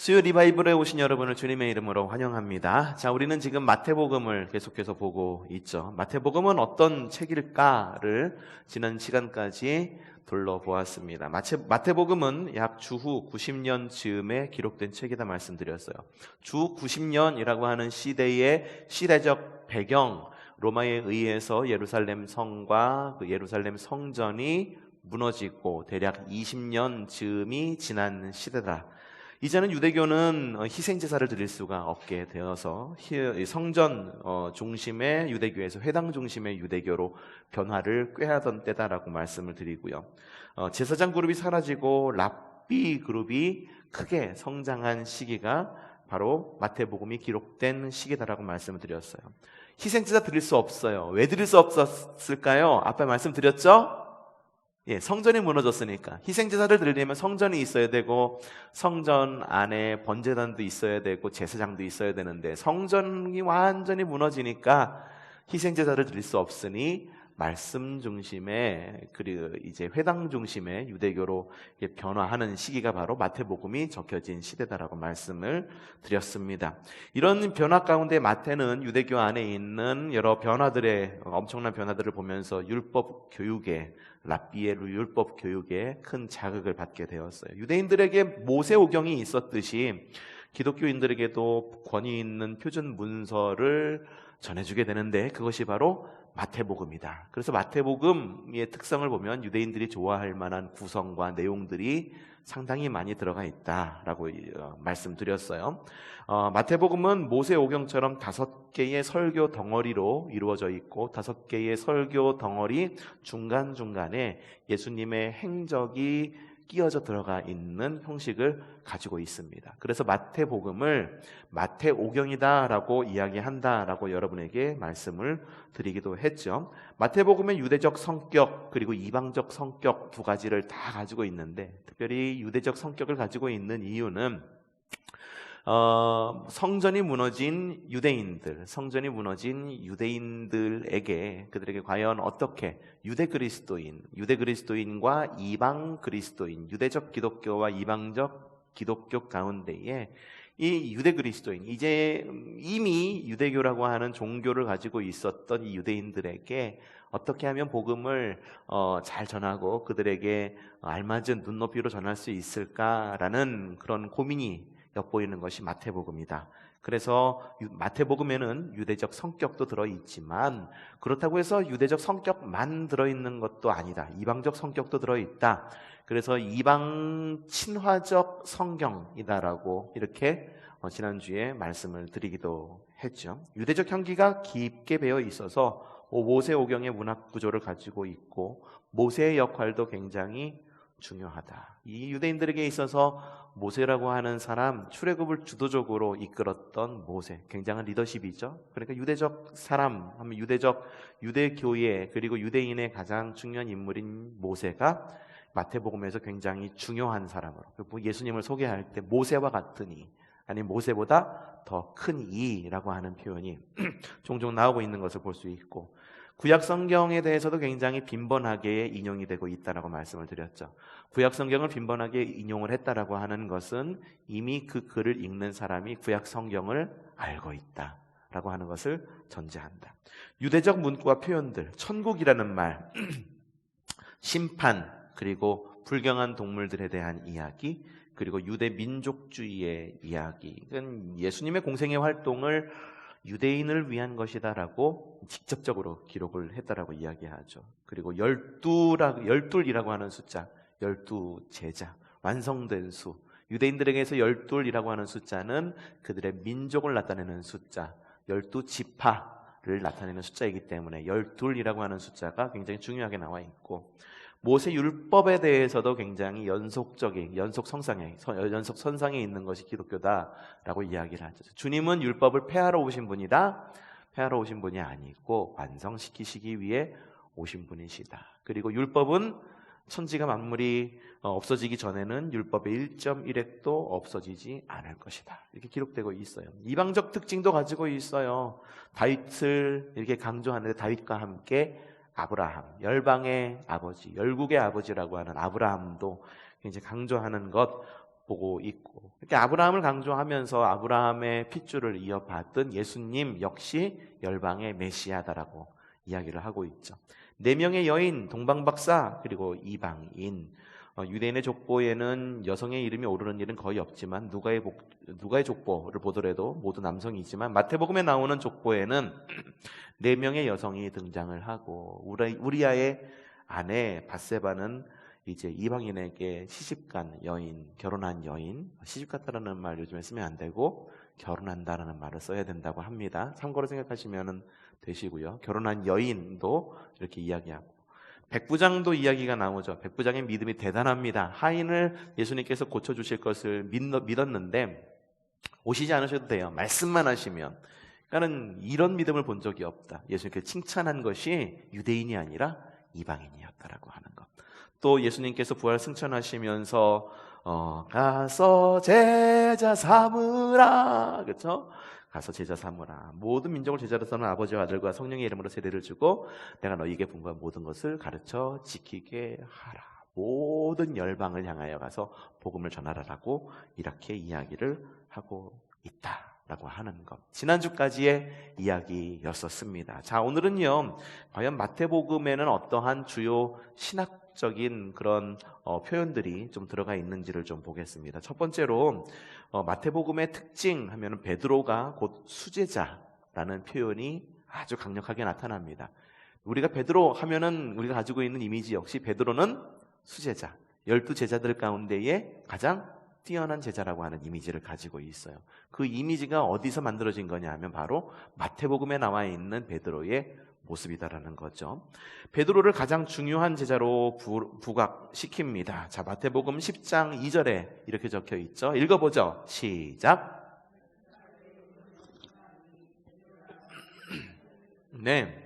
수요 리바이벌에 오신 여러분을 주님의 이름으로 환영합니다. 자, 우리는 지금 마태복음을 계속해서 보고 있죠. 마태복음은 어떤 책일까를 지난 시간까지 둘러보았습니다. 마태복음은 약 주후 90년 즈음에 기록된 책이다 말씀드렸어요. 주 90년이라고 하는 시대의 시대적 배경, 로마에 의해서 예루살렘 성과 그 예루살렘 성전이 무너지고 대략 20년 즈음이 지난 시대다. 이제는 유대교는 희생제사를 드릴 수가 없게 되어서 성전 중심의 유대교에서 회당 중심의 유대교로 변화를 꾀하던 때다라고 말씀을 드리고요. 제사장 그룹이 사라지고 랍비 그룹이 크게 성장한 시기가 바로 마태복음이 기록된 시기다라고 말씀을 드렸어요. 희생제사 드릴 수 없어요. 왜 드릴 수 없었을까요? 앞에 말씀드렸죠? 성전이 무너졌으니까 희생제사를 드리려면 성전이 있어야 되고 성전 안에 번제단도 있어야 되고 제사장도 있어야 되는데 성전이 완전히 무너지니까 희생제사를 드릴 수 없으니 말씀 중심의 그리고 이제 회당 중심의 유대교로 변화하는 시기가 바로 마태복음이 적혀진 시대다라고 말씀을 드렸습니다. 이런 변화 가운데 마태는 유대교 안에 있는 여러 변화들의 엄청난 변화들을 보면서 율법 교육에 랍비의 율법 교육에 큰 자극을 받게 되었어요. 유대인들에게 모세오경이 있었듯이 기독교인들에게도 권위 있는 표준 문서를 전해주게 되는데 그것이 바로 마태복음이다. 그래서 마태복음의 특성을 보면 유대인들이 좋아할 만한 구성과 내용들이 상당히 많이 들어가 있다라고 말씀드렸어요. 마태복음은 모세오경처럼 5개의 설교 덩어리로 이루어져 있고 5개의 설교 덩어리 중간중간에 예수님의 행적이 끼어져 들어가 있는 형식을 가지고 있습니다. 그래서 마태복음을 마태오경이다라고 이야기한다라고 여러분에게 말씀을 드리기도 했죠. 마태복음의 유대적 성격 그리고 이방적 성격 두 가지를 다 가지고 있는데 특별히 유대적 성격을 가지고 있는 이유는 성전이 무너진 유대인들에게 그들에게 과연 어떻게 유대 그리스도인과 이방 그리스도인, 유대적 기독교와 이방적 기독교 가운데에 이 유대 그리스도인, 이제 이미 유대교라고 하는 종교를 가지고 있었던 이 유대인들에게 어떻게 하면 복음을 잘 전하고 그들에게 알맞은 눈높이로 전할 수 있을까라는 그런 고민이 엿보이는 것이 마태복음이다. 그래서 마태복음에는 유대적 성격도 들어있지만 그렇다고 해서 유대적 성격만 들어있는 것도 아니다. 이방적 성격도 들어있다. 그래서 이방 친화적 성경이다라고 이렇게 지난주에 말씀을 드리기도 했죠. 유대적 향기가 깊게 배어 있어서 모세오경의 문학 구조를 가지고 있고 모세의 역할도 굉장히 중요하다. 이 유대인들에게 있어서 모세라고 하는 사람, 출애굽을 주도적으로 이끌었던 모세, 굉장한 리더십이죠. 그러니까 유대적 사람 하면 유대교회 그리고 유대인의 가장 중요한 인물인 모세가 마태복음에서 굉장히 중요한 사람으로 예수님을 소개할 때 모세와 같으니 아니 모세보다 더 큰 이라고 하는 표현이 종종 나오고 있는 것을 볼 수 있고 구약 성경에 대해서도 굉장히 빈번하게 인용이 되고 있다라고 말씀을 드렸죠. 구약 성경을 빈번하게 인용을 했다라고 하는 것은 이미 그 글을 읽는 사람이 구약 성경을 알고 있다라고 하는 것을 전제한다. 유대적 문구와 표현들, 천국이라는 말, 심판, 그리고 불경한 동물들에 대한 이야기, 그리고 유대 민족주의의 이야기, 이건 예수님의 공생의 활동을 유대인을 위한 것이다라고 직접적으로 기록을 했다라고 이야기하죠. 그리고 열둘이라고 하는 숫자, 12제자, 완성된 수. 유대인들에게서 열둘이라고 하는 숫자는 그들의 민족을 나타내는 숫자, 12지파를 나타내는 숫자이기 때문에 열둘이라고 하는 숫자가 굉장히 중요하게 나와 있고 모세 율법에 대해서도 굉장히 연속선상에 있는 것이 기독교다라고 이야기를 하죠. 주님은 율법을 폐하러 오신 분이다. 폐하러 오신 분이 아니고 완성시키시기 위해 오신 분이시다. 그리고 율법은 천지가 만물이 없어지기 전에는 율법의 1.1획도 없어지지 않을 것이다. 이렇게 기록되고 있어요. 이방적 특징도 가지고 있어요. 다윗을 이렇게 강조하는데 다윗과 함께 아브라함, 열방의 아버지, 열국의 아버지라고 하는 아브라함도 굉장히 강조하는 것 보고 있고, 이렇게 아브라함을 강조하면서 아브라함의 핏줄을 이어받은 예수님 역시 열방의 메시아다라고 이야기를 하고 있죠. 4명의 여인, 동방박사, 그리고 이방인. 유대인의 족보에는 여성의 이름이 오르는 일은 거의 없지만 누가의 족보를 보더라도 모두 남성이지만 마태복음에 나오는 족보에는 4명의 여성이 등장을 하고, 우리아의 아내 밧세바는 이제 이방인에게 시집간 여인, 결혼한 여인, 시집갔다라는 말 요즘에 쓰면 안 되고 결혼한다라는 말을 써야 된다고 합니다. 참고로 생각하시면 되시고요. 결혼한 여인도 이렇게 이야기하고, 백부장도 이야기가 나오죠. 백부장의 믿음이 대단합니다. 하인을 예수님께서 고쳐주실 것을 믿었는데 오시지 않으셔도 돼요. 말씀만 하시면. 그러니까는 이런 믿음을 본 적이 없다. 예수님께서 칭찬한 것이 유대인이 아니라 이방인이었다라고 하는 것. 또 예수님께서 부활 승천하시면서 가서 제자 삼으라, 그렇죠? 가서 제자 삼으라. 모든 민족을 제자로 삼는 아버지와 아들과 성령의 이름으로 세례를 주고 내가 너희에게 분부한 모든 것을 가르쳐 지키게 하라. 모든 열방을 향하여 가서 복음을 전하라라고 이렇게 이야기를 하고 있다라고 하는 것. 지난주까지의 이야기였었습니다. 자, 오늘은요, 과연 마태복음에는 어떠한 주요 신학적인 그런 표현들이 좀 들어가 있는지를 좀 보겠습니다. 첫 번째로 마태복음의 특징 하면은 베드로가 곧 수제자라는 표현이 아주 강력하게 나타납니다. 우리가 베드로 하면은 우리가 가지고 있는 이미지 역시 베드로는 수제자, 12제자들 가운데에 가장 뛰어난 제자라고 하는 이미지를 가지고 있어요. 그 이미지가 어디서 만들어진 거냐 하면 바로 마태복음에 나와 있는 베드로의 모습이다라는 거죠. 베드로를 가장 중요한 제자로 부각시킵니다. 자, 마태복음 10장 2절에 이렇게 적혀 있죠. 읽어보죠. 시작. 네.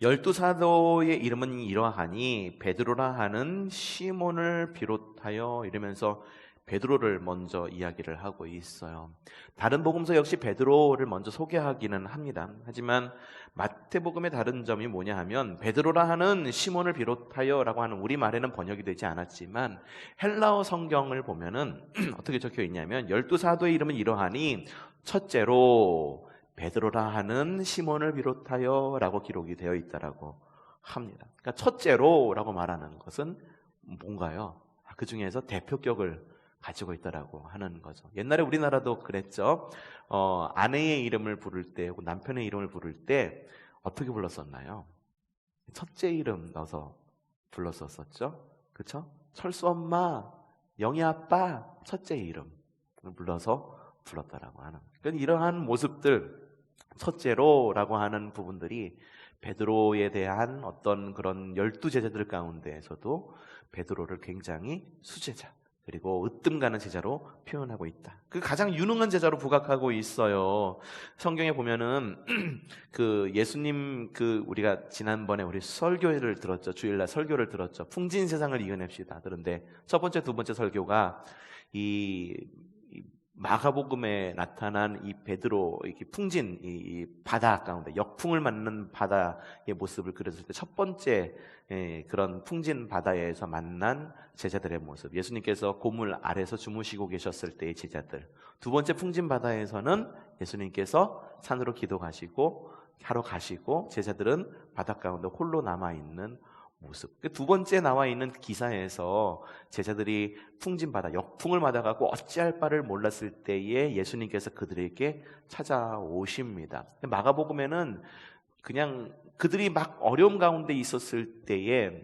12사도의 이름은 이러하니 베드로라 하는 시몬을 비롯하여, 이러면서 베드로를 먼저 이야기를 하고 있어요. 다른 복음서 역시 베드로를 먼저 소개하기는 합니다. 하지만 마태복음의 다른 점이 뭐냐 하면 베드로라 하는 시몬을 비롯하여 라고 하는 우리말에는 번역이 되지 않았지만 헬라어 성경을 보면은 어떻게 적혀 있냐면 12사도의 이름은 이러하니 첫째로 베드로라 하는 시몬을 비롯하여 라고 기록이 되어 있다라고 합니다. 그러니까 첫째로 라고 말하는 것은 뭔가요? 그 중에서 대표격을 가지고 있다라고 하는 거죠. 옛날에 우리나라도 그랬죠. 아내의 이름을 부를 때, 남편의 이름을 부를 때 어떻게 불렀었나요? 첫째 이름 넣어서 불렀었죠. 그렇죠? 철수 엄마, 영희 아빠, 첫째 이름을 불러서 불렀다라고 하는. 그러니까 이러한 모습들, 첫째로라고 하는 부분들이 베드로에 대한 어떤 그런 12제자들 가운데에서도 베드로를 굉장히 수제자, 그리고 으뜸 가는 제자로 표현하고 있다. 그 가장 유능한 제자로 부각하고 있어요. 성경에 보면은 그 예수님 우리가 지난번에 우리 설교를 들었죠. 주일날 설교를 들었죠. 풍진 세상을 이겨냅시다. 그런데 첫 번째, 두 번째 설교가 이 마가복음에 나타난 이 베드로, 이렇게 풍진, 이 바다 가운데 역풍을 맞는 바다의 모습을 그렸을 때 첫 번째 그런 풍진 바다에서 만난 제자들의 모습, 예수님께서 고물 아래서 주무시고 계셨을 때의 제자들. 두 번째 풍진 바다에서는 예수님께서 산으로 기도 가시고 하러 가시고 제자들은 바닷 가운데 홀로 남아있는 모습. 두 번째 나와 있는 기사에서 제자들이 풍진 바다, 역풍을 맞아가고 어찌할 바를 몰랐을 때에 예수님께서 그들에게 찾아오십니다. 마가복음에는 그냥 그들이 막 어려움 가운데 있었을 때에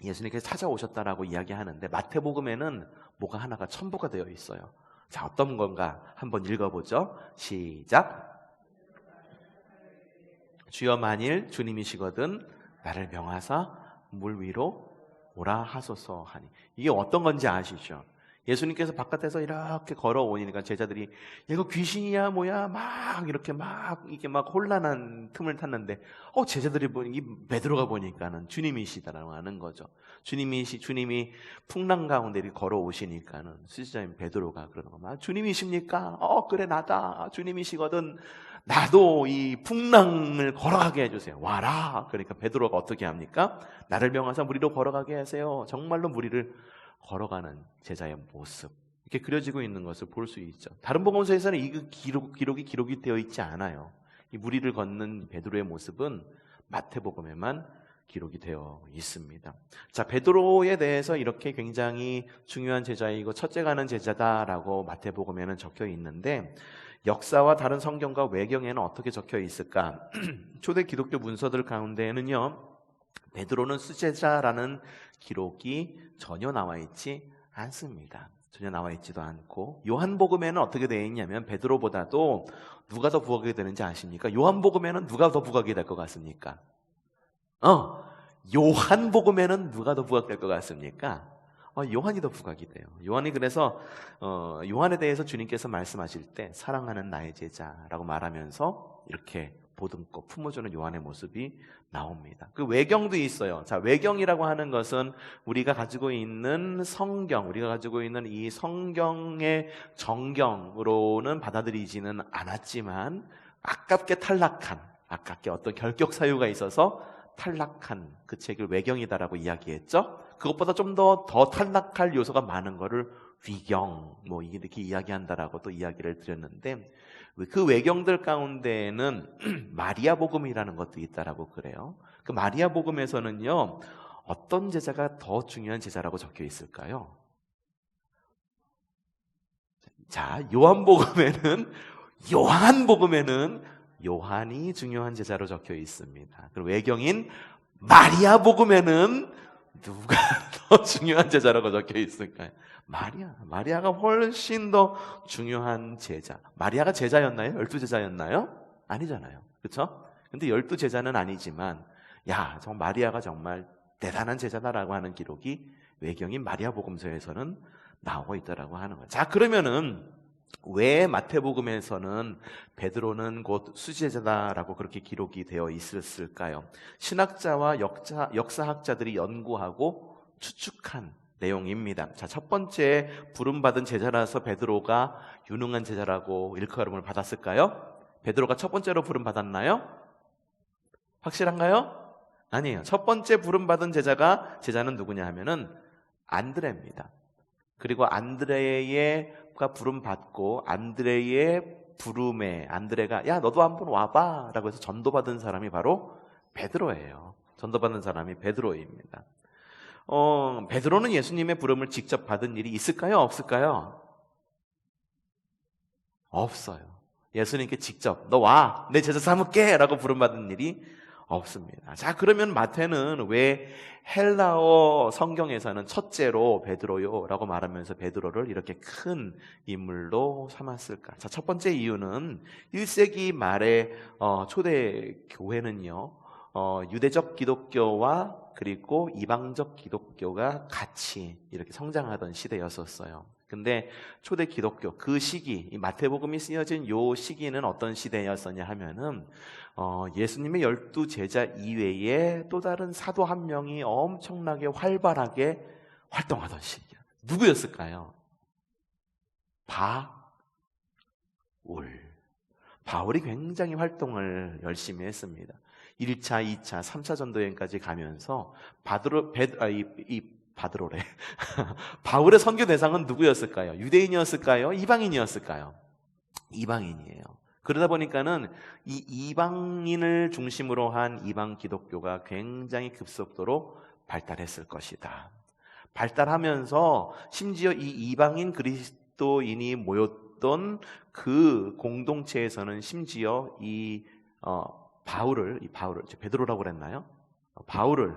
예수님께서 찾아오셨다라고 이야기하는데 마태복음에는 뭐가 하나가 첨부가 되어 있어요. 자, 어떤 건가 한번 읽어보죠. 시작. 주여 만일 주님이시거든 나를 명하사 물 위로 오라 하소서 하니. 이게 어떤 건지 아시죠? 예수님께서 바깥에서 이렇게 걸어오니까 제자들이 얘가 귀신이야 뭐야 막 이렇게 막 이게 막 혼란한 틈을 탔는데 제자들이 보니 이 베드로가 보니까는 주님이시다라고 하는 거죠. 주님이 풍랑 가운데 이렇게 걸어오시니까는 수제자인 베드로가 그러는 거만 주님이십니까? 그래 나다. 주님이시거든. 나도 이 풍랑을 걸어가게 해주세요. 와라. 그러니까 베드로가 어떻게 합니까? 나를 명하사 물 위로 걸어가게 하세요. 정말로 물 위를 걸어가는 제자의 모습. 이렇게 그려지고 있는 것을 볼 수 있죠. 다른 복음서에서는 이 기록이 되어 있지 않아요. 이 무리를 걷는 베드로의 모습은 마태복음에만 기록이 되어 있습니다. 자, 베드로에 대해서 이렇게 굉장히 중요한 제자이고 첫째 가는 제자다라고 마태복음에는 적혀 있는데 역사와 다른 성경과 외경에는 어떻게 적혀 있을까? 초대 기독교 문서들 가운데에는요, 베드로는 수제자라는 기록이 전혀 나와 있지 않습니다. 전혀 나와 있지도 않고, 요한복음에는 어떻게 되어 있냐면 베드로보다도 누가 더 부각이 되는지 아십니까? 요한복음에는 누가 더 부각이 될 것 같습니까? 요한복음에는 누가 더 부각될 것 같습니까? 요한이 더 부각이 돼요. 요한이 그래서 요한에 대해서 주님께서 말씀하실 때 사랑하는 나의 제자라고 말하면서 이렇게 보듬고 품어주는 요한의 모습이 나옵니다. 그 외경도 있어요. 자, 외경이라고 하는 것은 우리가 가지고 있는 성경, 우리가 가지고 있는 이 성경의 정경으로는 받아들이지는 않았지만 아깝게 어떤 결격 사유가 있어서 탈락한 그 책을 외경이다라고 이야기했죠. 그것보다 좀 더 탈락할 요소가 많은 거를 위경, 이렇게 이야기한다라고 또 이야기를 드렸는데, 그 외경들 가운데에는 마리아 복음이라는 것도 있다라고 그래요. 그 마리아 복음에서는요, 어떤 제자가 더 중요한 제자라고 적혀 있을까요? 자, 요한복음에는 요한이 중요한 제자로 적혀 있습니다. 그리고 외경인 마리아 복음에는 누가 더 중요한 제자라고 적혀 있을까요? 마리아가 훨씬 더 중요한 제자. 마리아가 제자였나요? 12제자였나요? 아니잖아요. 그렇죠? 근데 12제자는 아니지만 정말 마리아가 정말 대단한 제자다라고 하는 기록이 외경인 마리아 복음서에서는 나오고 있다라고 하는 거예요. 자, 그러면은 왜 마태복음에서는 베드로는 곧 수제자다라고 그렇게 기록이 되어 있었을까요? 신학자와 역사학자들이 연구하고 추측한 내용입니다. 자, 첫 번째 부름받은 제자라서 베드로가 유능한 제자라고 일컬음을 받았을까요? 베드로가 첫 번째로 부름받았나요? 확실한가요? 아니에요. 첫 번째 부름받은 제자는 누구냐 하면은 안드레입니다. 그리고 안드레가 부름받고 안드레의 부름에 안드레가 너도 한번 와봐 라고 해서 전도받은 사람이 바로 베드로예요. 전도받은 사람이 베드로입니다. 베드로는 예수님의 부름을 직접 받은 일이 있을까요? 없을까요? 없어요. 예수님께 직접 너 와, 내 제자 삼을게 라고 부름받은 일이 없습니다. 자, 그러면 마태는 왜 헬라어 성경에서는 첫째로 베드로요 라고 말하면서 베드로를 이렇게 큰 인물로 삼았을까? 자, 첫 번째 이유는 1세기 말에 초대 교회는요, 유대적 기독교와 그리고 이방적 기독교가 같이 이렇게 성장하던 시대였었어요. 근데 초대 기독교 그 시기, 이 마태복음이 쓰여진 요 시기는 어떤 시대였었냐 하면은 예수님의 12제자 이외에 또 다른 사도 한 명이 엄청나게 활발하게 활동하던 시기야. 누구였을까요? 바울이 굉장히 활동을 열심히 했습니다. 1차, 2차, 3차 전도여행까지 가면서 바울의 선교 대상은 누구였을까요? 유대인이었을까요? 이방인이었을까요? 이방인이에요. 그러다 보니까는 이 이방인을 중심으로 한 이방 기독교가 굉장히 급속도로 발달했을 것이다. 발달하면서 심지어 이 이방인 그리스도인이 모였던 그 공동체에서는 심지어 이 바울을 베드로라고 그랬나요? 바울을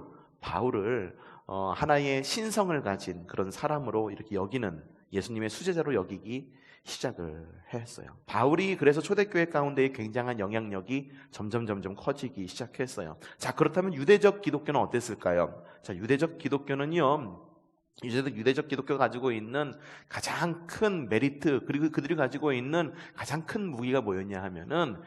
하나의 신성을 가진 그런 사람으로 이렇게 여기는, 예수님의 수제자로 여기기 시작을 했어요. 바울이 그래서 초대교회 가운데 굉장한 영향력이 점점 커지기 시작했어요. 자, 그렇다면 유대적 기독교는 어땠을까요? 자, 유대적 기독교가 가지고 있는 가장 큰 메리트, 그리고 그들이 가지고 있는 가장 큰 무기가 뭐였냐 하면은,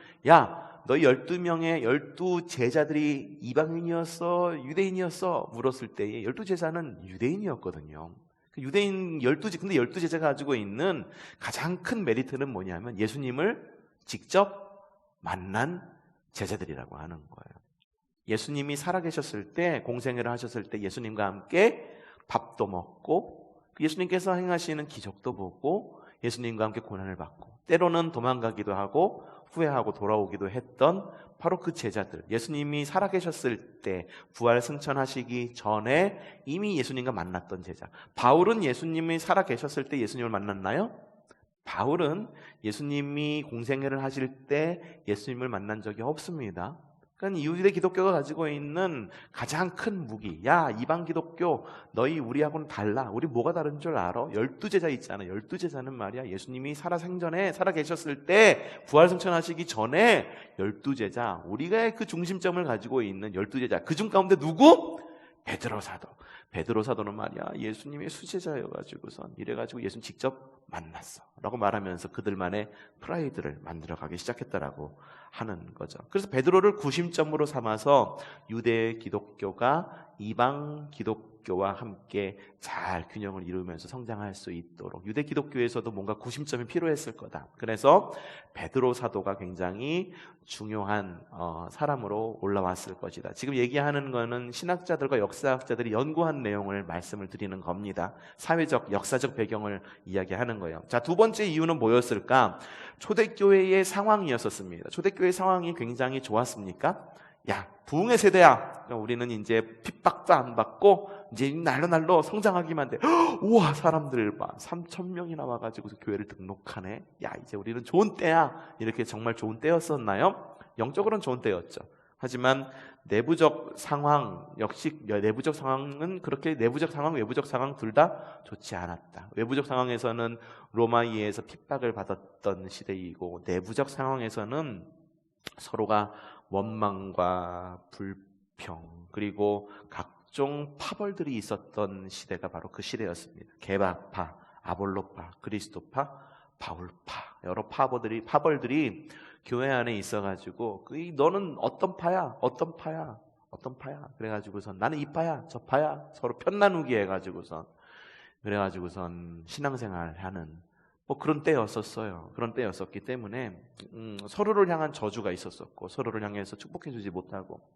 너희 12명의 12제자들이 이방인이었어? 유대인이었어? 물었을 때에 12제자는 유대인이었거든요. 유대인 12제자, 근데 12제자가 가지고 있는 가장 큰 메리트는 뭐냐면 예수님을 직접 만난 제자들이라고 하는 거예요. 예수님이 살아계셨을 때, 공생애를 하셨을 때 예수님과 함께 밥도 먹고 예수님께서 행하시는 기적도 보고 예수님과 함께 고난을 받고 때로는 도망가기도 하고 후회하고 돌아오기도 했던 바로 그 제자들, 예수님이 살아계셨을 때 부활 승천하시기 전에 이미 예수님과 만났던 제자. 바울은 예수님이 살아계셨을 때 예수님을 만났나요? 바울은 예수님이 공생애를 하실 때 예수님을 만난 적이 없습니다. 그러니까 유대 기독교가 가지고 있는 가장 큰 무기, 야 이방 기독교 너희 우리하고는 달라. 우리 뭐가 다른 줄 알아? 12제자 있잖아. 12제자는 말이야 예수님이 살아생전에 살아계셨을 때 부활승천하시기 전에 12제자, 우리가 그 중심점을 가지고 있는 12제자, 그중 가운데 누구? 베드로 사도. 베드로 사도는 말이야 예수님의 수제자여가지고선 이래가지고 예수님 직접 만났어 라고 말하면서 그들만의 프라이드를 만들어가기 시작했다라고 하는 거죠. 그래서 베드로를 구심점으로 삼아서 유대 기독교가 이방 기독교와 함께 잘 균형을 이루면서 성장할 수 있도록 유대 기독교에서도 뭔가 구심점이 필요했을 거다. 그래서 베드로 사도가 굉장히 중요한 사람으로 올라왔을 것이다. 지금 얘기하는 거는 신학자들과 역사학자들이 연구한 내용을 말씀을 드리는 겁니다. 사회적, 역사적 배경을 이야기하는 거예요. 자, 두 번째 이유는 뭐였을까? 초대교회의 상황이었었습니다. 초대교회의 상황이 굉장히 좋았습니까? 야, 부흥의 세대야. 우리는 이제 핍박도 안 받고 이제 날로 성장하기만 돼. 우와, 사람들 봐. 3,000명이나 와가지고 교회를 등록하네. 야, 이제 우리는 좋은 때야. 이렇게 정말 좋은 때였었나요? 영적으로는 좋은 때였죠. 하지만 내부적 상황 역시 내부적 상황은 그렇게 내부적 상황, 외부적 상황 둘 다 좋지 않았다. 외부적 상황에서는 로마에 의해서 핍박을 받았던 시대이고 내부적 상황에서는 서로가 원망과 불평 그리고 각종 파벌들이 있었던 시대가 바로 그 시대였습니다. 개바파, 아볼로파, 그리스도파, 바울파 여러 파벌들이 교회 안에 있어가지고 너는 어떤 파야? 어떤 파야? 그래가지고선 나는 이 파야, 저 파야 서로 편나누기 해가지고선 그래가지고선 신앙생활하는 그런 때였었어요. 그런 때였었기 때문에 서로를 향한 저주가 있었었고 서로를 향해서 축복해주지 못하고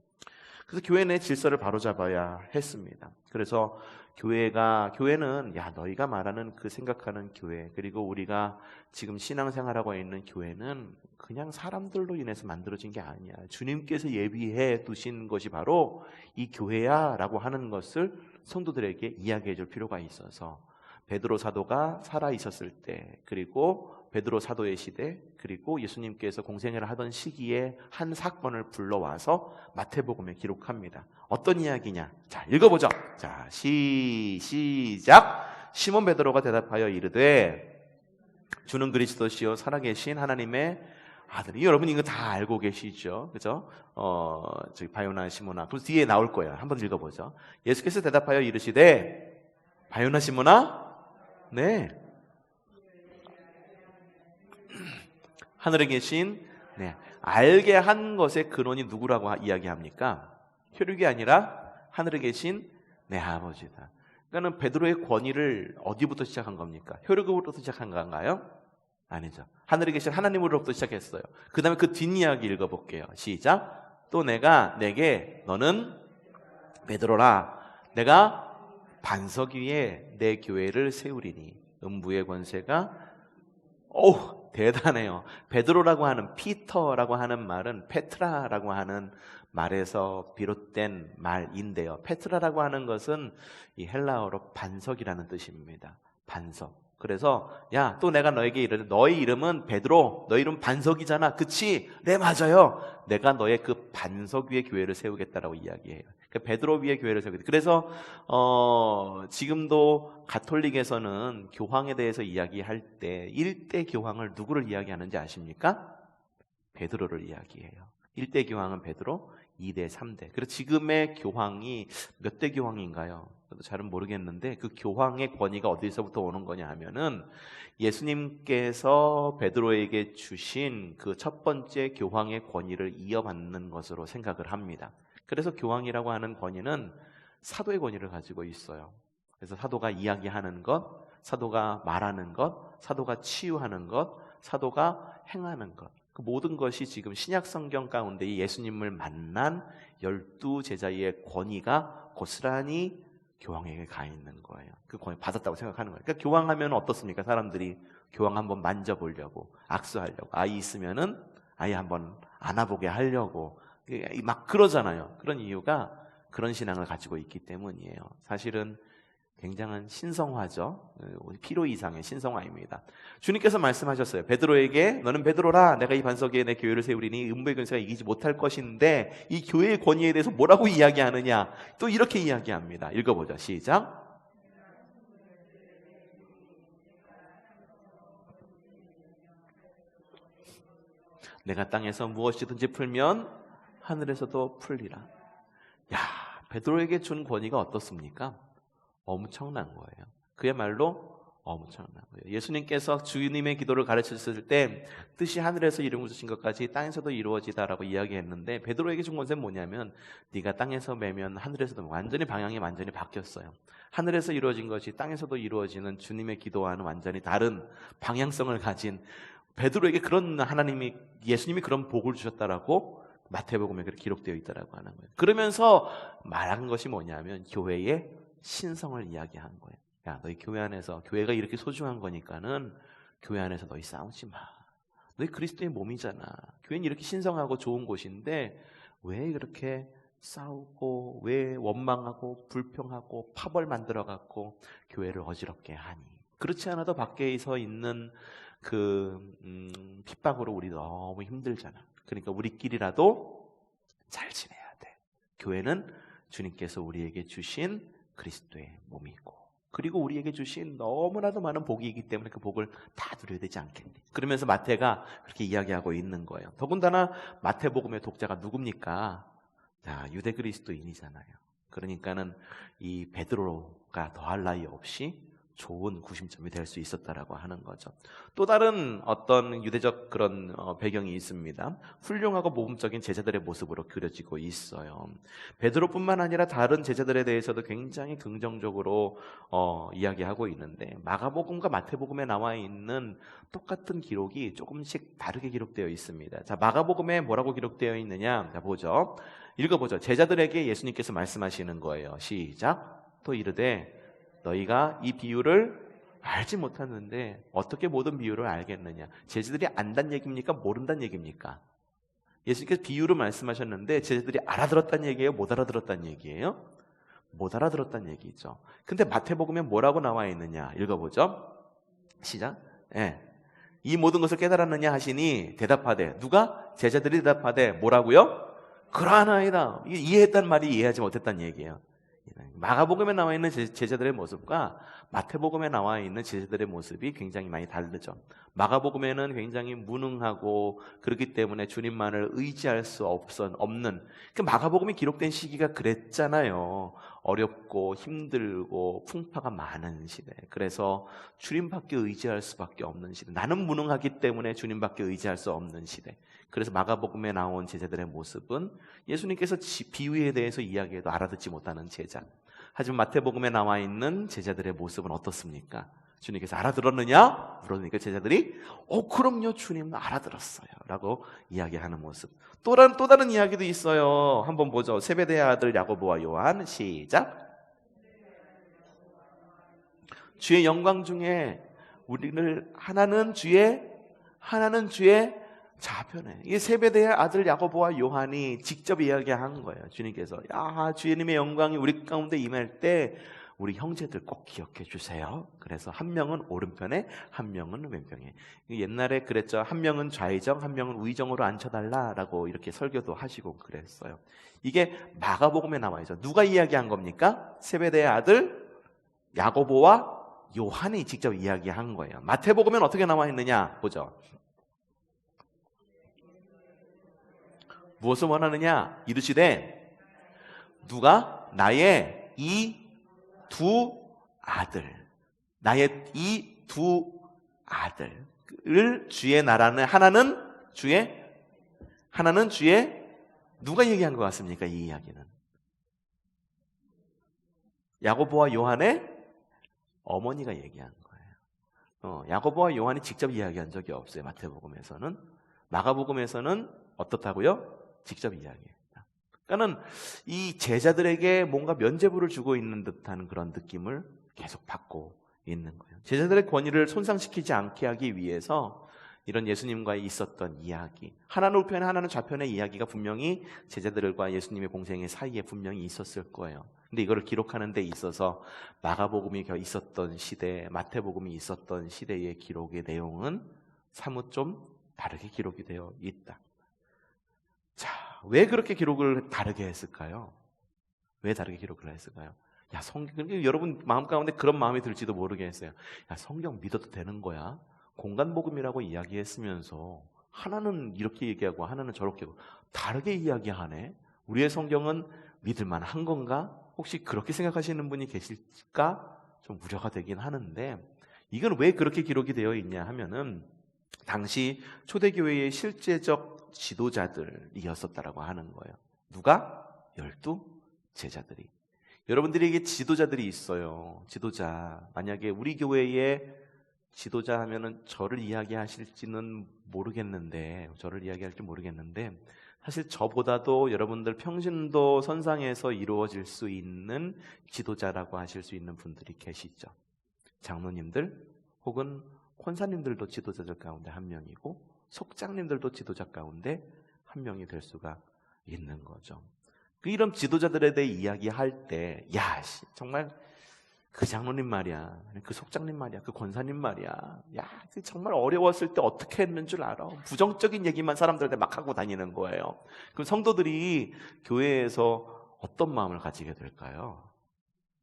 그래서 교회 내 질서를 바로잡아야 했습니다. 그래서 교회는 야 너희가 말하는 그 생각하는 교회 그리고 우리가 지금 신앙생활하고 있는 교회는 그냥 사람들로 인해서 만들어진 게 아니야. 주님께서 예비해 두신 것이 바로 이 교회야 라고 하는 것을 성도들에게 이야기해 줄 필요가 있어서 베드로 사도가 살아있었을 때 그리고 베드로 사도의 시대 그리고 예수님께서 공생애를 하던 시기에 한 사건을 불러와서 마태복음에 기록합니다. 어떤 이야기냐? 자, 읽어보죠. 자, 시작. 시몬 베드로가 대답하여 이르되 주는 그리스도시요 살아계신 하나님의 아들이. 여러분 이거 다 알고 계시죠? 그죠? 저기 바요나 시몬아. 그 뒤에 나올 거예요. 한번 읽어보죠. 예수께서 대답하여 이르시되 바요나 시몬아 네. 하늘에 계신 알게 한 것의 근원이 누구라고 이야기합니까? 혈육이 아니라 하늘에 계신 내 아버지다. 그러니까 베드로의 권위를 어디부터 시작한 겁니까? 혈육으로부터 시작한 건가요? 아니죠. 하늘에 계신 하나님으로부터 시작했어요. 그 다음에 그 뒷이야기 읽어볼게요. 시작. 또 내가 내게 너는 베드로라 내가 반석 위에 내 교회를 세우리니 음부의 권세가 대단해요. 베드로라고 하는 피터라고 하는 말은 페트라라고 하는 말에서 비롯된 말인데요. 페트라라고 하는 것은 이 헬라어로 반석이라는 뜻입니다. 반석. 그래서 야, 또 내가 너에게 이르되 너의 이름은 베드로, 너의 이름 반석이잖아. 그치? 네, 맞아요. 내가 너의 그 반석 위에 교회를 세우겠다라고 이야기해요. 그러니까 베드로 위에 교회를 세우겠다. 그래서 지금도 가톨릭에서는 교황에 대해서 이야기할 때 1대 교황을 누구를 이야기하는지 아십니까? 베드로를 이야기해요. 1대 교황은 베드로, 2대, 3대. 그래서 지금의 교황이 몇 대 교황인가요? 저도 잘은 모르겠는데 그 교황의 권위가 어디서부터 오는 거냐 하면은 예수님께서 베드로에게 주신 그 첫 번째 교황의 권위를 이어받는 것으로 생각을 합니다. 그래서 교황이라고 하는 권위는 사도의 권위를 가지고 있어요. 그래서 사도가 이야기하는 것, 사도가 말하는 것, 사도가 치유하는 것, 사도가 행하는 것, 그 모든 것이 지금 신약 성경 가운데 예수님을 만난 12 제자의 권위가 고스란히 교황에게 가 있는 거예요. 그 권위 받았다고 생각하는 거예요. 그러니까 교황하면 어떻습니까? 사람들이 교황 한번 만져보려고, 악수하려고, 아이 있으면은 아이 한번 안아보게 하려고 막 그러잖아요. 그런 이유가 그런 신앙을 가지고 있기 때문이에요. 사실은 굉장한 신성화죠. 필요 이상의 신성화입니다. 주님께서 말씀하셨어요. 베드로에게 너는 베드로라, 내가 이 반석 위에 내 교회를 세우리니 음부의 권세가 이기지 못할 것인데, 이 교회의 권위에 대해서 뭐라고 이야기하느냐, 또 이렇게 이야기합니다. 읽어보자. 시작. 내가 땅에서 무엇이든지 풀면 하늘에서도 풀리라. 야, 베드로에게 준 권위가 어떻습니까? 엄청난 거예요. 그야말로 엄청난 거예요. 예수님께서 주님의 기도를 가르쳤을 때 뜻이 하늘에서 이루어진 것까지 땅에서도 이루어지다라고 이야기했는데, 베드로에게 준 권세는 뭐냐면 네가 땅에서 매면 하늘에서도, 완전히 방향이 완전히 바뀌었어요. 하늘에서 이루어진 것이 땅에서도 이루어지는 주님의 기도와는 완전히 다른 방향성을 가진 베드로에게 그런 하나님이, 예수님이 그런 복을 주셨다라고 마태복음에 그렇게 기록되어 있다라고 하는 거예요. 그러면서 말한 것이 뭐냐면 교회의 신성을 이야기한 거예요. 야, 너희 교회 안에서, 교회가 이렇게 소중한 거니까는 교회 안에서 너희 싸우지 마. 너희 그리스도의 몸이잖아. 교회는 이렇게 신성하고 좋은 곳인데 왜 그렇게 싸우고, 왜 원망하고 불평하고 파벌 만들어갖고 교회를 어지럽게 하니? 그렇지 않아도 밖에서 있는 그 핍박으로 우리 너무 힘들잖아. 그러니까 우리끼리라도 잘 지내야 돼. 교회는 주님께서 우리에게 주신 그리스도의 몸이고, 그리고 우리에게 주신 너무나도 많은 복이기 때문에 그 복을 다 누려야 되지 않겠니? 그러면서 마태가 그렇게 이야기하고 있는 거예요. 더군다나 마태복음의 독자가 누굽니까? 자, 유대 그리스도인이잖아요. 그러니까는 이 베드로가 더할 나위 없이 좋은 구심점이 될 수 있었다라고 하는 거죠. 또 다른 어떤 유대적 그런 배경이 있습니다. 훌륭하고 모범적인 제자들의 모습으로 그려지고 있어요. 베드로뿐만 아니라 다른 제자들에 대해서도 굉장히 긍정적으로 이야기하고 있는데, 마가복음과 마태복음에 나와 있는 똑같은 기록이 조금씩 다르게 기록되어 있습니다. 자, 마가복음에 뭐라고 기록되어 있느냐? 자, 보죠. 읽어보죠. 제자들에게 예수님께서 말씀하시는 거예요. 시작. 또 이르되 너희가 이 비유를 알지 못하는데 어떻게 모든 비유를 알겠느냐? 제자들이 안단 얘기입니까? 모른단 얘기입니까? 예수님께서 비유를 말씀하셨는데 제자들이 알아들었다는 얘기예요? 못 알아들었다는 얘기예요? 못 알아들었다는 얘기죠. 근데 마태복음에 뭐라고 나와 있느냐? 읽어보죠. 시작. 예. 이 모든 것을 깨달았느냐 하시니 대답하되, 누가? 제자들이 대답하되 뭐라고요? 그러하나이다. 이해했단 말이 이해하지 못했다는 얘기예요. 마가복음에 나와 있는 제자들의 모습과 마태복음에 나와 있는 제자들의 모습이 굉장히 많이 다르죠. 마가복음에는 굉장히 무능하고 그렇기 때문에 주님만을 의지할 수 없는, 그 마가복음이 기록된 시기가 그랬잖아요. 어렵고 힘들고 풍파가 많은 시대. 그래서 주님밖에 의지할 수밖에 없는 시대. 나는 무능하기 때문에 주님밖에 의지할 수 없는 시대. 그래서 마가복음에 나온 제자들의 모습은 예수님께서 비유에 대해서 이야기해도 알아듣지 못하는 제자. 하지만 마태복음에 나와 있는 제자들의 모습은 어떻습니까? 주님께서 알아들었느냐? 물으니까 제자들이 그럼요, 주님 알아들었어요 라고 이야기하는 모습. 또 다른 이야기도 있어요. 한번 보죠. 세베대의 아들 야고보와 요한. 시작. 주의 영광 중에 우리를 하나는 주의 좌편에, 이게 세베대의 아들 야고보와 요한이 직접 이야기한 거예요. 주님께서 주님의 영광이 우리 가운데 임할 때 우리 형제들 꼭 기억해 주세요. 그래서 한 명은 오른편에, 한 명은 왼편에. 옛날에 그랬죠. 한 명은 좌의정, 한 명은 우의정으로 앉혀달라라고 이렇게 설교도 하시고 그랬어요. 이게 마가복음에 나와 있죠. 누가 이야기한 겁니까? 세베대의 아들 야고보와 요한이 직접 이야기한 거예요. 마태복음엔 어떻게 나와 있느냐 보죠. 무엇을 원하느냐? 이르시되 누가? 나의 이 두 아들, 나의 이 두 아들을 주의 나라는 하나는 주의 누가 얘기한 것 같습니까? 이 이야기는 야고보와 요한의 어머니가 얘기한 거예요. 야고보와 요한이 직접 이야기한 적이 없어요. 마태복음에서는. 마가복음에서는 어떻다고요? 직접 이야기했다. 그러니까는 이 제자들에게 뭔가 면죄부를 주고 있는 듯한 그런 느낌을 계속 받고 있는 거예요. 제자들의 권위를 손상시키지 않게 하기 위해서 이런 예수님과 있었던 이야기, 하나는 우편 하나는 좌편의 이야기가 분명히 제자들과 예수님의 공생의 사이에 분명히 있었을 거예요. 근데 이거를 기록하는 데 있어서 마가복음이 있었던 시대, 마태복음이 있었던 시대의 기록의 내용은 사뭇 좀 다르게 기록이 되어 있다. 자, 왜 그렇게 기록을 다르게 했을까요? 왜 다르게 기록을 했을까요? 야, 성경, 여러분 마음 가운데 그런 마음이 들지도 모르겠어요. 야, 성경 믿어도 되는 거야? 공간복음이라고 이야기했으면서 하나는 이렇게 얘기하고 하나는 저렇게 하고 다르게 이야기하네? 우리의 성경은 믿을만 한 건가? 혹시 그렇게 생각하시는 분이 계실까? 좀 우려가 되긴 하는데, 이건 왜 그렇게 기록이 되어 있냐 하면은 당시 초대교회의 실제적 지도자들이었었다라고 하는 거예요. 누가? 12 제자들이. 여러분들에게 지도자들이 있어요. 지도자. 만약에 우리 교회에 지도자 하면은 저를 이야기하실지는 모르겠는데, 사실 저보다도 여러분들 평신도 선상에서 이루어질 수 있는 지도자라고 하실 수 있는 분들이 계시죠. 장로님들 혹은 권사님들도 지도자들 가운데 한 명이고, 속장님들도 지도자 가운데 한 명이 될 수가 있는 거죠. 이런 지도자들에 대해 이야기할 때, 야, 정말 그 장로님 말이야, 그 속장님 말이야, 그 권사님 말이야, 야, 정말 어려웠을 때 어떻게 했는 줄 알아? 부정적인 얘기만 사람들한테 막 하고 다니는 거예요. 그럼 성도들이 교회에서 어떤 마음을 가지게 될까요?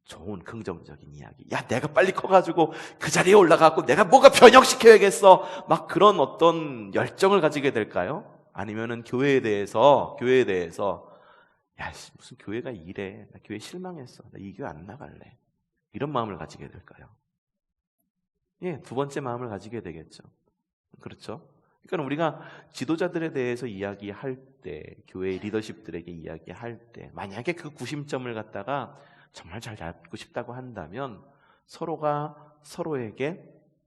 좋은 긍정적인 이야기. 야, 내가 빨리 커가지고 그 자리에 올라가고 내가 뭐가 변형시켜야겠어. 막 그런 어떤 열정을 가지게 될까요? 아니면은 교회에 대해서 야, 무슨 교회가 이래. 나 교회 실망했어. 나 이 교회 안 나갈래. 이런 마음을 가지게 될까요? 예, 두 번째 마음을 가지게 되겠죠. 그렇죠? 그러니까 우리가 지도자들에 대해서 이야기할 때, 교회 리더십들에게 이야기할 때, 만약에 그 구심점을 갖다가 정말 잘 잡고 싶다고 한다면 서로가 서로에게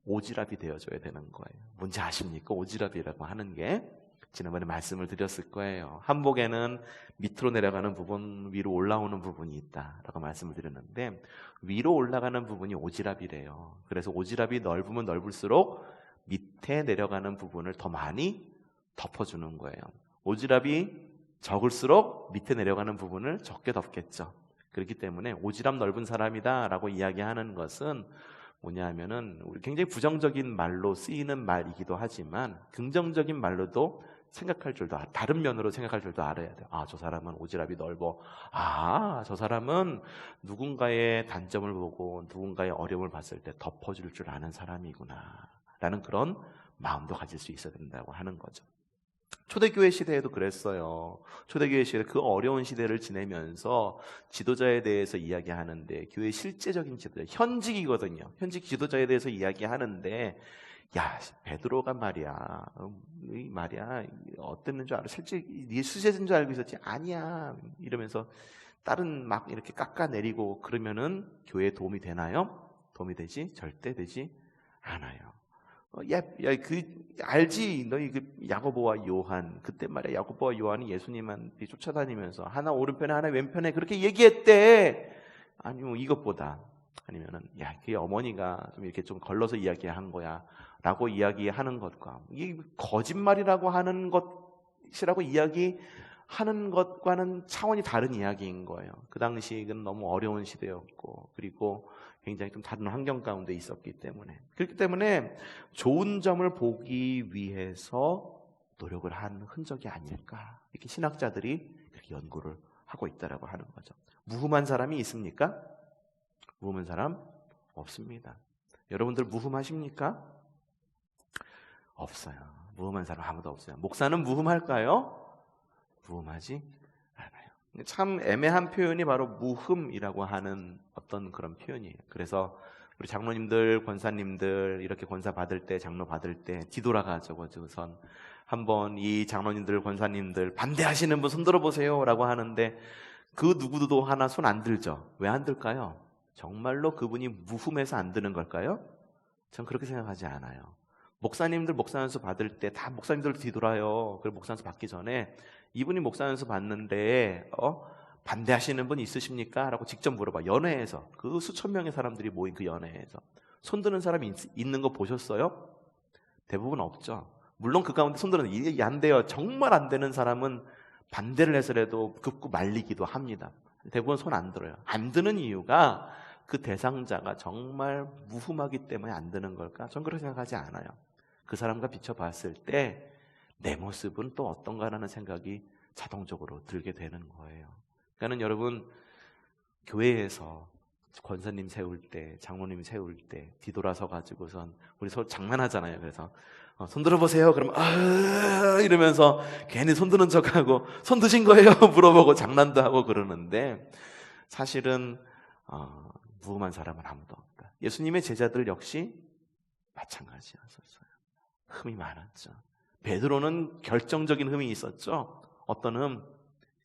오지랖이 되어줘야 되는 거예요. 뭔지 아십니까? 오지랖이라고 하는 게 지난번에 말씀을 드렸을 거예요. 한복에는 밑으로 내려가는 부분, 위로 올라오는 부분이 있다라고 말씀을 드렸는데, 위로 올라가는 부분이 오지랖이래요. 그래서 오지랖이 넓으면 넓을수록 밑에 내려가는 부분을 더 많이 덮어주는 거예요. 오지랖이 적을수록 밑에 내려가는 부분을 적게 덮겠죠. 그렇기 때문에 오지랖 넓은 사람이다라고 이야기하는 것은 뭐냐 하면은 우리 굉장히 부정적인 말로 쓰이는 말이기도 하지만 긍정적인 말로도 생각할 줄도, 다른 면으로 생각할 줄도 알아야 돼요. 아, 저 사람은 오지랖이 넓어. 아, 저 사람은 누군가의 단점을 보고 누군가의 어려움을 봤을 때 덮어줄 줄 아는 사람이구나 라는 그런 마음도 가질 수 있어야 된다고 하는 거죠. 초대교회 시대에도 그랬어요. 초대교회 시대, 그 어려운 시대를 지내면서 지도자에 대해서 이야기하는데, 교회 실제적인 지도자, 현직이거든요. 현직 지도자에 대해서 이야기하는데, 야, 베드로가 말이야, 어땠는 줄 알아? 실제 네 수제인 줄 알고 있었지? 아니야. 이러면서 딸은 막 이렇게 깎아내리고 그러면은 교회에 도움이 되나요? 도움이 되지? 절대 되지 않아요. 알지? 너희 야고보와 요한, 그때 말이야, 야고보와 요한이 예수님한테 쫓아다니면서 하나 오른편에 하나 왼편에 그렇게 얘기했대. 아니면 이것보다, 아니면은, 야, 그 어머니가 좀 이렇게 좀 걸러서 이야기한 거야 라고 이야기하는 것과, 이게 거짓말이라고 하는 것이라고 이야기하는 것과는 차원이 다른 이야기인 거예요. 그 당시에는 너무 어려운 시대였고, 그리고 굉장히 좀 다른 환경 가운데 있었기 때문에, 그렇기 때문에 좋은 점을 보기 위해서 노력을 한 흔적이 아닐까, 이렇게 신학자들이 그렇게 연구를 하고 있다라고 하는 거죠. 무흠한 사람이 있습니까? 무흠한 사람 없습니다. 여러분들 무흠하십니까? 없어요. 무흠한 사람 아무도 없어요. 목사는 무흠할까요? 무흠하지 않아요. 참 애매한 표현이 바로 무흠이라고 하는 어떤 그런 표현이에요. 그래서 우리 장로님들, 권사님들 이렇게 권사 받을 때, 장로 받을 때 뒤돌아가죠. 우선 한번 이 장로님들, 권사님들 반대하시는 분 손 들어보세요 라고 하는데, 그 누구도 하나 손 안 들죠. 왜 안 들까요? 정말로 그분이 무흠해서 안 드는 걸까요? 전 그렇게 생각하지 않아요. 목사님들 목사연수 받을 때 다 목사님들 뒤돌아요. 그리고 목사연수 받기 전에 이분이 목사연수 받는데 반대하시는 분 있으십니까? 라고 직접 물어봐. 연회에서 그 수천 명의 사람들이 모인 그 연회에서 손드는 사람이 있는 거 보셨어요? 대부분 없죠. 물론 그 가운데 손드는 이게 안 돼요. 정말 안 되는 사람은 반대를 해서라도 긋고 말리기도 합니다. 대부분 손 안 들어요. 안 드는 이유가 그 대상자가 정말 무흠하기 때문에 안 드는 걸까? 전 그렇게 생각하지 않아요. 그 사람과 비춰봤을 때 내 모습은 또 어떤가라는 생각이 자동적으로 들게 되는 거예요. 그러니까 여러분, 교회에서 권사님 세울 때, 장로님 세울 때 뒤돌아서 가지고선 우리 서로 장난하잖아요. 그래서 손 들어보세요. 그러면 이러면서 괜히 손 드는 척하고 손 드신 거예요? 물어보고 장난도 하고 그러는데 사실은 무음한 사람은 아무도 없다. 예수님의 제자들 역시 마찬가지였었어요. 흠이 많았죠. 베드로는 결정적인 흠이 있었죠. 어떤 흠?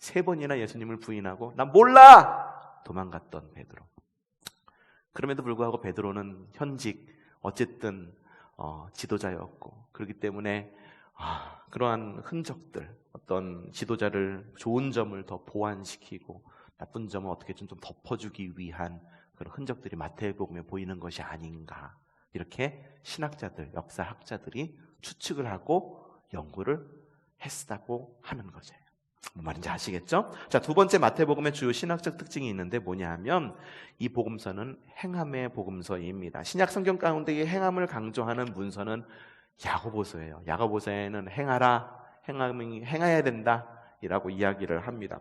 3번이나 예수님을 부인하고 난 몰라! 도망갔던 베드로. 그럼에도 불구하고 베드로는 현직 어쨌든 지도자였고 그렇기 때문에 그러한 흔적들, 어떤 지도자를 좋은 점을 더 보완시키고 나쁜 점을 어떻게 좀 덮어주기 위한 그런 흔적들이 마태복음에 보이는 것이 아닌가, 이렇게 신학자들, 역사학자들이 추측을 하고 연구를 했다고 하는 거죠. 뭔 말인지 아시겠죠? 자, 두 번째 마태복음의 주요 신학적 특징이 있는데 뭐냐 하면 이 복음서는 행함의 복음서입니다. 신약 성경 가운데 이 행함을 강조하는 문서는 야고보서예요. 야고보서에는 행해야 된다 이라고 이야기를 합니다.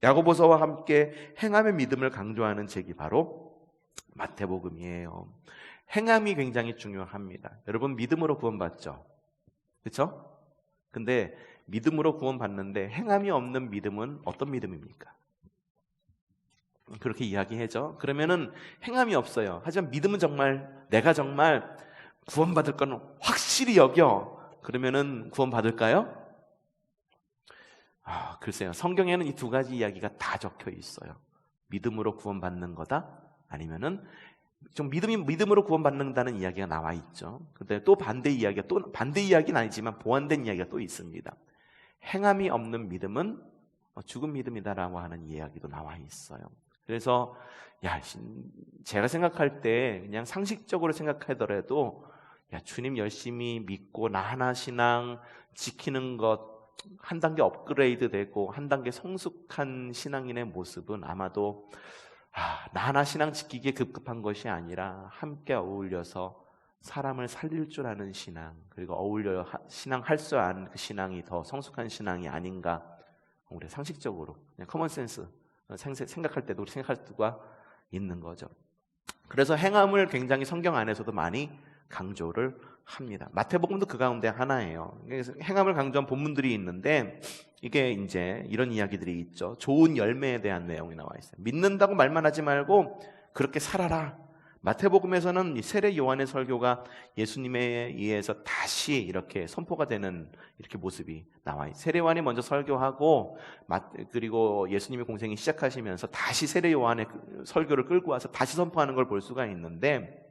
야고보서와 함께 행함의 믿음을 강조하는 책이 바로 마태복음이에요. 행함이 굉장히 중요합니다. 여러분, 믿음으로 구원받죠? 그렇죠? 근데 믿음으로 구원받는데 행함이 없는 믿음은 어떤 믿음입니까? 그렇게 이야기하죠. 그러면은 행함이 없어요. 하지만 믿음은 정말 내가 정말 구원받을 건 확실히 여겨. 그러면은 구원받을까요? 글쎄요. 성경에는 이 두 가지 이야기가 다 적혀 있어요. 믿음으로 구원받는 거다, 아니면은 좀 믿음으로 구원받는다는 이야기가 나와 있죠. 근데 또 반대 이야기는 아니지만 보완된 이야기가 또 있습니다. 행함이 없는 믿음은 죽은 믿음이다라고 하는 이야기도 나와 있어요. 그래서 제가 생각할 때 그냥 상식적으로 생각하더라도 주님 열심히 믿고 나 하나 신앙 지키는 것 한 단계 업그레이드 되고 한 단계 성숙한 신앙인의 모습은 아마도 나 하나 신앙 지키기에 급급한 것이 아니라 함께 어울려서 사람을 살릴 줄 아는 신앙, 그리고 어울려 신앙할 수 아는 그 신앙이 더 성숙한 신앙이 아닌가. 우리 상식적으로 그냥 커먼센스 생각할 때도 우리 생각할 수가 있는 거죠. 그래서 행함을 굉장히 성경 안에서도 많이 강조를 합니다. 마태복음도 그 가운데 하나예요. 그래서 행함을 강조한 본문들이 있는데 이게 이제 이런 이야기들이 있죠. 좋은 열매에 대한 내용이 나와 있어요. 믿는다고 말만 하지 말고 그렇게 살아라. 마태복음에서는 이 세례 요한의 설교가 예수님에 의해서 다시 이렇게 선포가 되는 이렇게 모습이 나와 있어요. 세례 요한이 먼저 설교하고 그리고 예수님의 공생이 시작하시면서 다시 세례 요한의 설교를 끌고 와서 다시 선포하는 걸 볼 수가 있는데,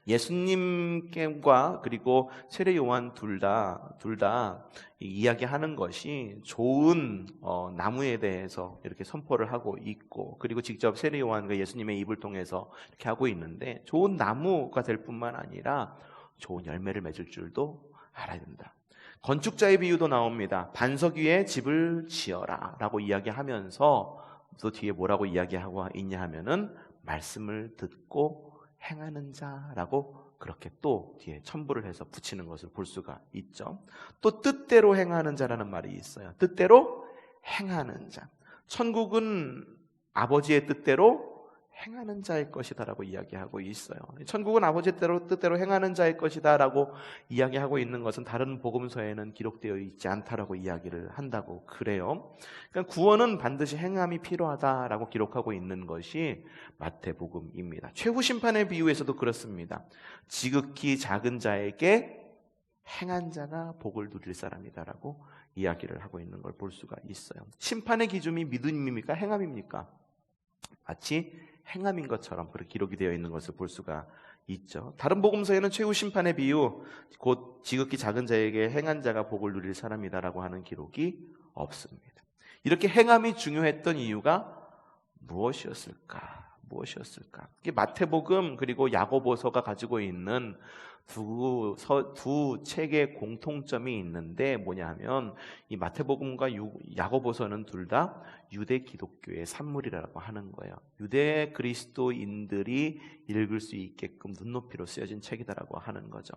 예수님과 그리고 세례 요한 둘 다 이야기하는 것이 좋은 나무에 대해서 이렇게 선포를 하고 있고, 그리고 직접 세례 요한과 예수님의 입을 통해서 이렇게 하고 있는데, 좋은 나무가 될 뿐만 아니라 좋은 열매를 맺을 줄도 알아야 된다. 건축자의 비유도 나옵니다. 반석 위에 집을 지어라 라고 이야기하면서 또 뒤에 뭐라고 이야기하고 있냐 하면은 말씀을 듣고 행하는 자라고 그렇게 또 뒤에 첨부를 해서 붙이는 것을 볼 수가 있죠. 또 뜻대로 행하는 자라는 말이 있어요. 뜻대로 행하는 자. 천국은 아버지의 뜻대로 행하는 자의 것이다라고 이야기하고 있어요. 천국은 아버지의 뜻대로 행하는 자의 것이다라고 이야기하고 있는 것은 다른 복음서에는 기록되어 있지 않다라고 이야기를 한다고 그래요. 그러니까 구원은 반드시 행함이 필요하다라고 기록하고 있는 것이 마태복음입니다. 최후 심판의 비유에서도 그렇습니다. 지극히 작은 자에게 행한 자가 복을 누릴 사람이다라고 이야기를 하고 있는 걸 볼 수가 있어요. 심판의 기준이 믿음입니까? 행함입니까? 마치 행함인 것처럼 그렇게 기록이 되어 있는 것을 볼 수가 있죠. 다른 복음서에는 최후 심판의 비유, 곧 지극히 작은 자에게 행한 자가 복을 누릴 사람이다라고 하는 기록이 없습니다. 이렇게 행함이 중요했던 이유가 무엇이었을까? 무엇이었을까? 이게 마태복음 그리고 야고보서가 가지고 있는 두 책의 공통점이 있는데 뭐냐면 이 마태복음과 야고보서는 둘 다 유대 기독교의 산물이라고 하는 거예요. 유대 그리스도인들이 읽을 수 있게끔 눈높이로 쓰여진 책이다라고 하는 거죠.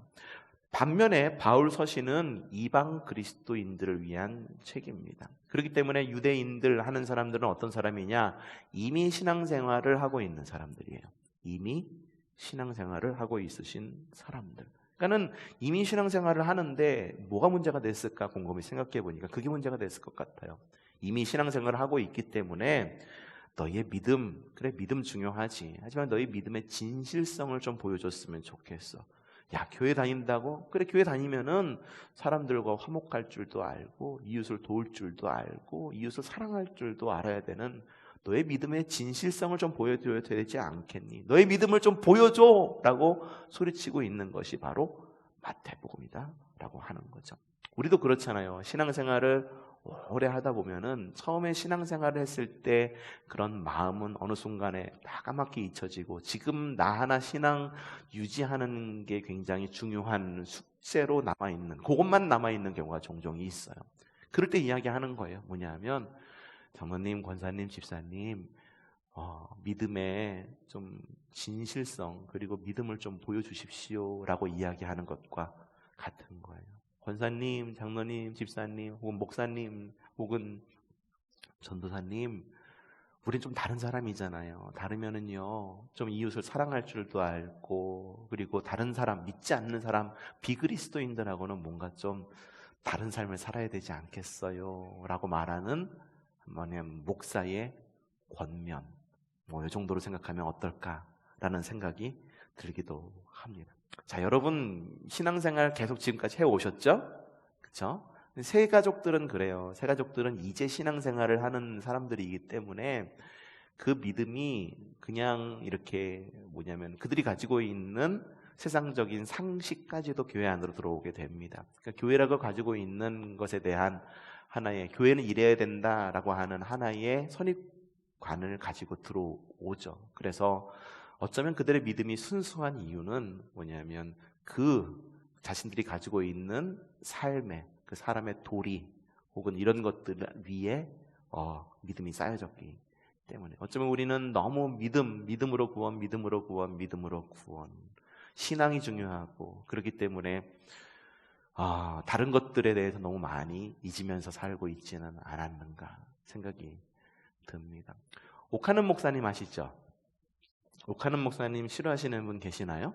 반면에 바울 서신은 이방 그리스도인들을 위한 책입니다. 그렇기 때문에 유대인들 하는 사람들은 어떤 사람이냐? 이미 신앙생활을 하고 있는 사람들이에요. 이미 신앙생활을 하고 있으신 사람들. 그러니까는 이미 신앙생활을 하는데 뭐가 문제가 됐을까 곰곰이 생각해 보니까 그게 문제가 됐을 것 같아요. 이미 신앙생활을 하고 있기 때문에 너희의 믿음, 그래 믿음 중요하지. 하지만 너희 믿음의 진실성을 좀 보여줬으면 좋겠어. 야, 교회 다닌다고? 그래, 교회 다니면은 사람들과 화목할 줄도 알고 이웃을 도울 줄도 알고 이웃을 사랑할 줄도 알아야 되는 너의 믿음의 진실성을 좀 보여줘야 되지 않겠니? 너의 믿음을 좀 보여줘! 라고 소리치고 있는 것이 바로 마태복음이다 라고 하는 거죠. 우리도 그렇잖아요. 신앙생활을 오래 하다 보면은 처음에 신앙생활을 했을 때 그런 마음은 어느 순간에 까맣게 잊혀지고 지금 나 하나 신앙 유지하는 게 굉장히 중요한 숙제로 남아있는, 그것만 남아있는 경우가 종종 있어요. 그럴 때 이야기하는 거예요. 뭐냐면 장로님, 권사님, 집사님 믿음의 좀 진실성 그리고 믿음을 좀 보여주십시오 라고 이야기하는 것과 같은 거예요. 권사님, 장로님, 집사님 혹은 목사님 혹은 전도사님, 우린 좀 다른 사람이잖아요. 다르면은요 좀 이웃을 사랑할 줄도 알고 그리고 다른 사람, 믿지 않는 사람, 비그리스도인들하고는 뭔가 좀 다른 삶을 살아야 되지 않겠어요 라고 말하는 뭐냐면 목사의 권면, 이 정도로 생각하면 어떨까라는 생각이 들기도 합니다. 자, 여러분 신앙생활 계속 지금까지 해오셨죠? 그렇죠? 새 가족들은 그래요. 새 가족들은 이제 신앙생활을 하는 사람들이기 때문에 그 믿음이 그냥 이렇게 뭐냐면 그들이 가지고 있는 세상적인 상식까지도 교회 안으로 들어오게 됩니다. 그러니까 교회라고 가지고 있는 것에 대한 하나의, 교회는 이래야 된다라고 하는 하나의 선입관을 가지고 들어오죠. 그래서 어쩌면 그들의 믿음이 순수한 이유는 뭐냐면 그 자신들이 가지고 있는 삶의 그 사람의 도리 혹은 이런 것들 위에 믿음이 쌓여졌기 때문에 어쩌면 우리는 너무 믿음으로 구원, 믿음으로 구원, 믿음으로 구원, 신앙이 중요하고 그렇기 때문에 다른 것들에 대해서 너무 많이 잊으면서 살고 있지는 않았는가 생각이 듭니다. 옥하는 목사님 아시죠? 옥하는 목사님 싫어하시는 분 계시나요?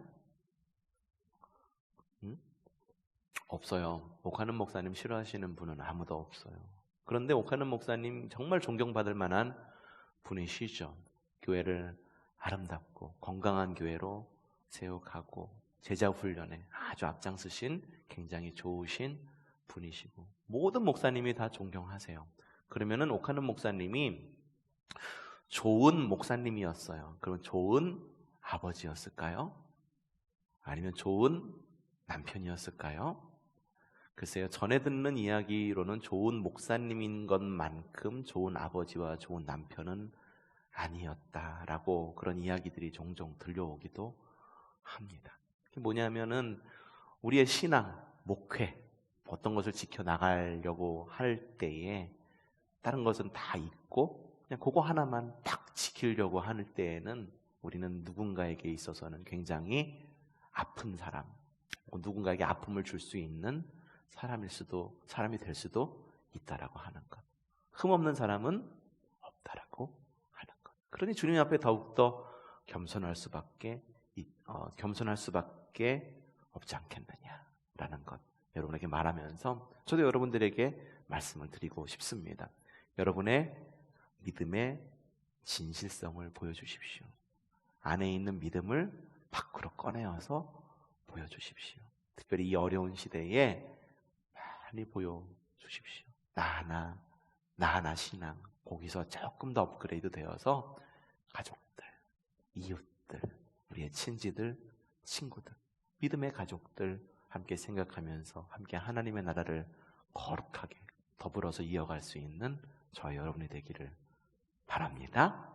없어요. 옥하는 목사님 싫어하시는 분은 아무도 없어요. 그런데 옥하는 목사님 정말 존경받을 만한 분이시죠. 교회를 아름답고 건강한 교회로 세워가고 제자 훈련에 아주 앞장서신 굉장히 좋으신 분이시고 모든 목사님이 다 존경하세요. 그러면은 옥하는 목사님이 좋은 목사님이었어요. 그럼 좋은 아버지였을까요? 아니면 좋은 남편이었을까요? 글쎄요, 전에 듣는 이야기로는 좋은 목사님인 것만큼 좋은 아버지와 좋은 남편은 아니었다라고 그런 이야기들이 종종 들려오기도 합니다. 그게 뭐냐면은 우리의 신앙, 목회, 어떤 것을 지켜나가려고 할 때에 다른 것은 다 잊고 그냥 그거 하나만 딱 지키려고 할 때에는 우리는 누군가에게 있어서는 굉장히 아픈 사람, 누군가에게 아픔을 줄 수 있는 사람이 될 수도 있다라고 하는 것. 흠없는 사람은 없다라고 하는 것. 그러니 주님 앞에 더욱더 겸손할 수밖에 없지 않겠느냐라는 것. 여러분에게 말하면서 저도 여러분들에게 말씀을 드리고 싶습니다. 여러분의 믿음의 진실성을 보여주십시오. 안에 있는 믿음을 밖으로 꺼내어서 보여주십시오. 특별히 이 어려운 시대에 많이 보여주십시오. 나 하나 신앙, 거기서 조금 더 업그레이드 되어서 가족들, 이웃들, 우리의 친지들 친구들, 믿음의 가족들 함께 생각하면서 함께 하나님의 나라를 거룩하게 더불어서 이어갈 수 있는 저와 여러분이 되기를 바랍니다.